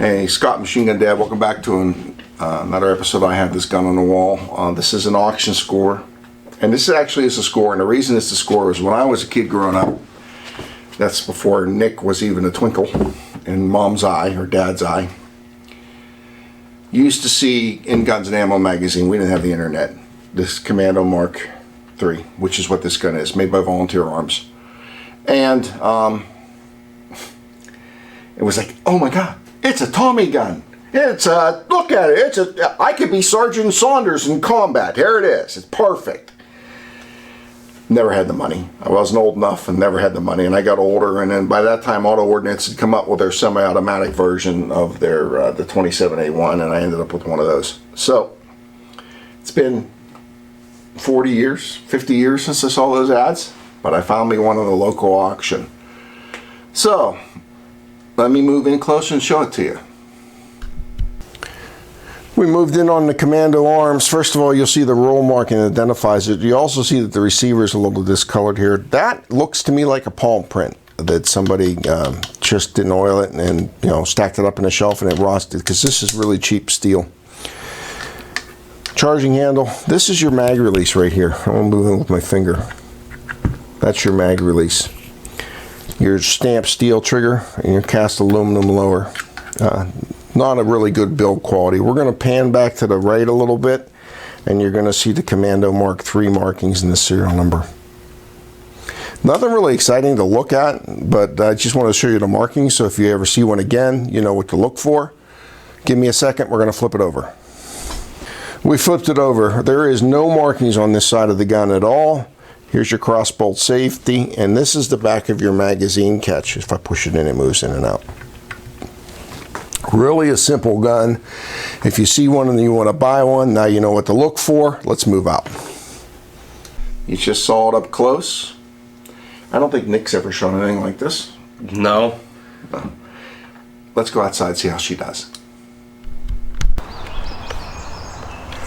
Hey, Scott Machine Gun Dad, welcome back to another episode. I have this gun on the wall. This is an auction score, and this actually is a score, and the reason it's a score is when I was a kid growing up, that's before Nick was even a twinkle in Mom's eye or Dad's eye, you used to see in Guns and Ammo magazine, we didn't have the internet, this Commando Mark III, which is what this gun is, made by Volunteer Arms. And it was like, oh my God, it's a Tommy gun. It's look at it. I could be Sergeant Saunders in combat. Here it is. It's perfect. Never had the money. I wasn't old enough and never had the money. And I got older, and then by that time, Auto Ordnance had come up with their semi-automatic version of their the 27A1, and I ended up with one of those. So it's been 40 years, 50 years since I saw those ads, but I found me one in the local auction. So let me move in closer and show it to you. We moved in on the Commando Arms. First of all, you'll see the roll marking that identifies it. You also see that the receiver is a little discolored here. That looks to me like a palm print that somebody just didn't oil it and stacked it up in a shelf and it rusted, because this is really cheap steel. Charging handle. This is your mag release right here. I'm going to move in with my finger. That's your mag release. Your stamped steel trigger and your cast aluminum lower. Not a really good build quality. We're going to pan back to the right a little bit, and you're going to see the Commando Mark III markings in the serial number. Nothing really exciting to look at, but I just want to show you the markings, so if you ever see one again, you know what to look for. Give me a second, we're going to flip it over. We flipped it over. There is no markings on this side of the gun at all. Here's your crossbolt safety, and this is the back of your magazine catch. If I push it in, it moves in and out. Really a simple gun. If you see one and you want to buy one, now you know what to look for. Let's move out. You just saw it up close. I don't think Nick's ever shown anything like this. No. Let's go outside and see how she does.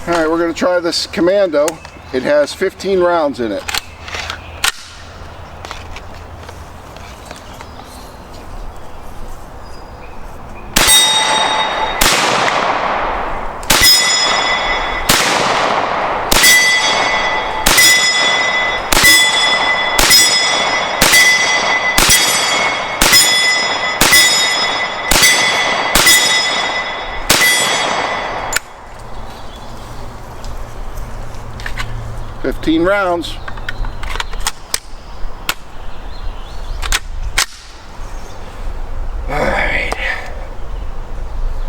Alright, we're going to try this Commando. It has 15 rounds in it. Fifteen rounds. Alright.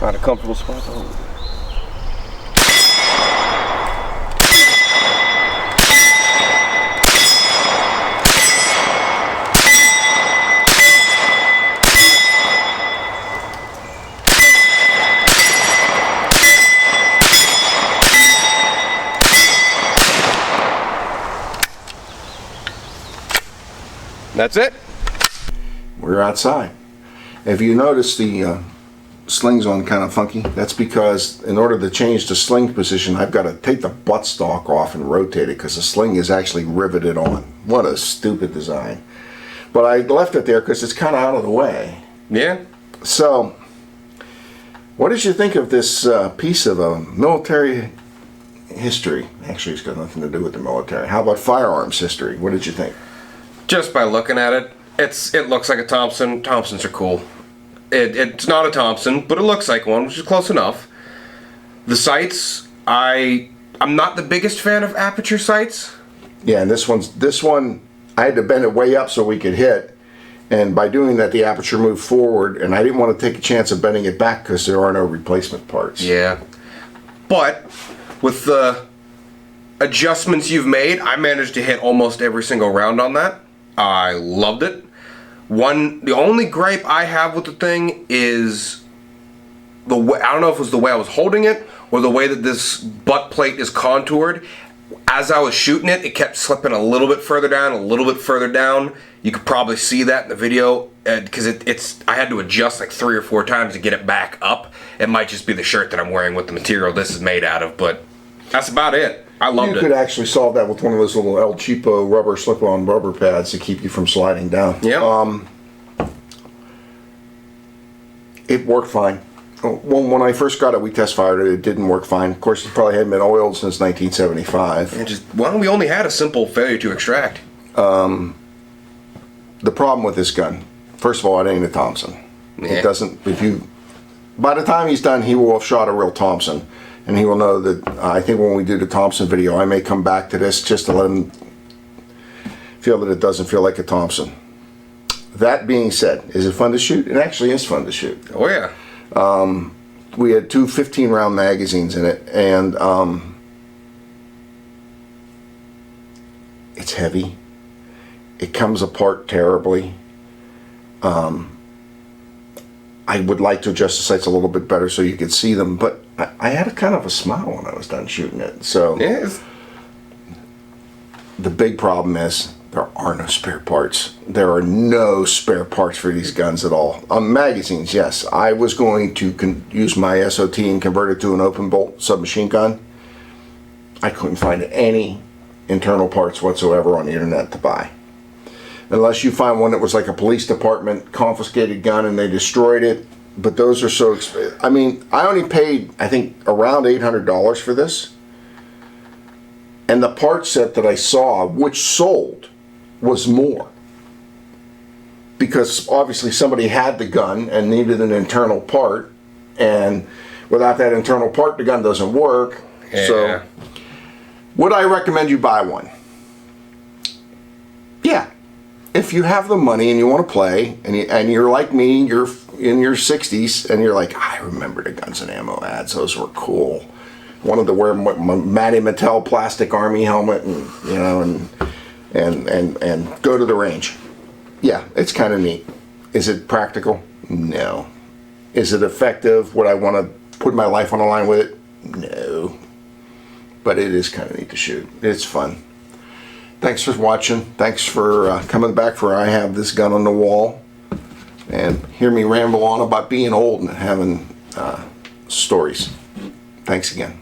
Not a comfortable spot. That's it. We're outside. If you notice the sling's on kind of funky, that's because in order to change the sling position, I've got to take the buttstock off and rotate it, because the sling is actually riveted on. What a stupid design. But I left it there because it's kind of out of the way. Yeah. So, what did you think of this piece of military history? Actually, it's got nothing to do with the military. How about firearms history? What did you think? Just by looking at it, it looks like a Thompson. Thompsons are cool. It's not a Thompson, but it looks like one, which is close enough. The sights, I'm not the biggest fan of aperture sights. Yeah, and this one, I had to bend it way up so we could hit, and by doing that, the aperture moved forward, and I didn't want to take a chance of bending it back because there are no replacement parts. Yeah, but with the adjustments you've made, I managed to hit almost every single round on that. I loved it. The only gripe I have with the thing is the way, I don't know if it was the way I was holding it or the way that this butt plate is contoured. As I was shooting it, it kept slipping a little bit further down, a little bit further down. You could probably see that in the video because I had to adjust like 3 or 4 times to get it back up. It might just be the shirt that I'm wearing with the material this is made out of, but that's about it. I loved it. You could actually solve that with one of those little El Cheapo rubber slip-on rubber pads to keep you from sliding down. Yeah. It worked fine. When I first got it, we test fired it. It didn't work fine. Of course, it probably hadn't been oiled since 1975. And well, we only had a simple failure to extract. The problem with this gun, first of all, it ain't a Thompson. Yeah. It doesn't. By the time he's done, he will have shot a real Thompson, and he will know that. I think when we do the Thompson video, I may come back to this just to let him feel that it doesn't feel like a Thompson. That being said, is it fun to shoot? It actually is fun to shoot. Oh yeah. We had two 15-round magazines in it, and it's heavy. It comes apart terribly. I would like to adjust the sights a little bit better so you could see them, but I had a kind of a smile when I was done shooting it. So Yes. the big problem is there are no spare parts. There are no spare parts for these guns at all. Magazines, yes. I was going to use my SOT and convert it to an open bolt submachine gun. I couldn't find any internal parts whatsoever on the internet to buy. Unless you find one that was like a police department confiscated gun and they destroyed it. But those are so expensive. I mean, I only paid, I think, around $800 for this. And the part set that I saw, which sold, was more. Because obviously somebody had the gun and needed an internal part. And without that internal part, the gun doesn't work. Yeah. So, would I recommend you buy one? Yeah. If you have the money and you want to play, and you're like me, you're in your 60s, and you're like, I remember the Guns and Ammo ads; those were cool. Wanted to wear my Matty Mattel plastic army helmet, and and go to the range. Yeah, it's kind of neat. Is it practical? No. Is it effective? Would I want to put my life on the line with it? No. But it is kind of neat to shoot. It's fun. Thanks for watching. Thanks for coming back for I Have This Gun on the Wall. And hear me ramble on about being old and having stories. Thanks again.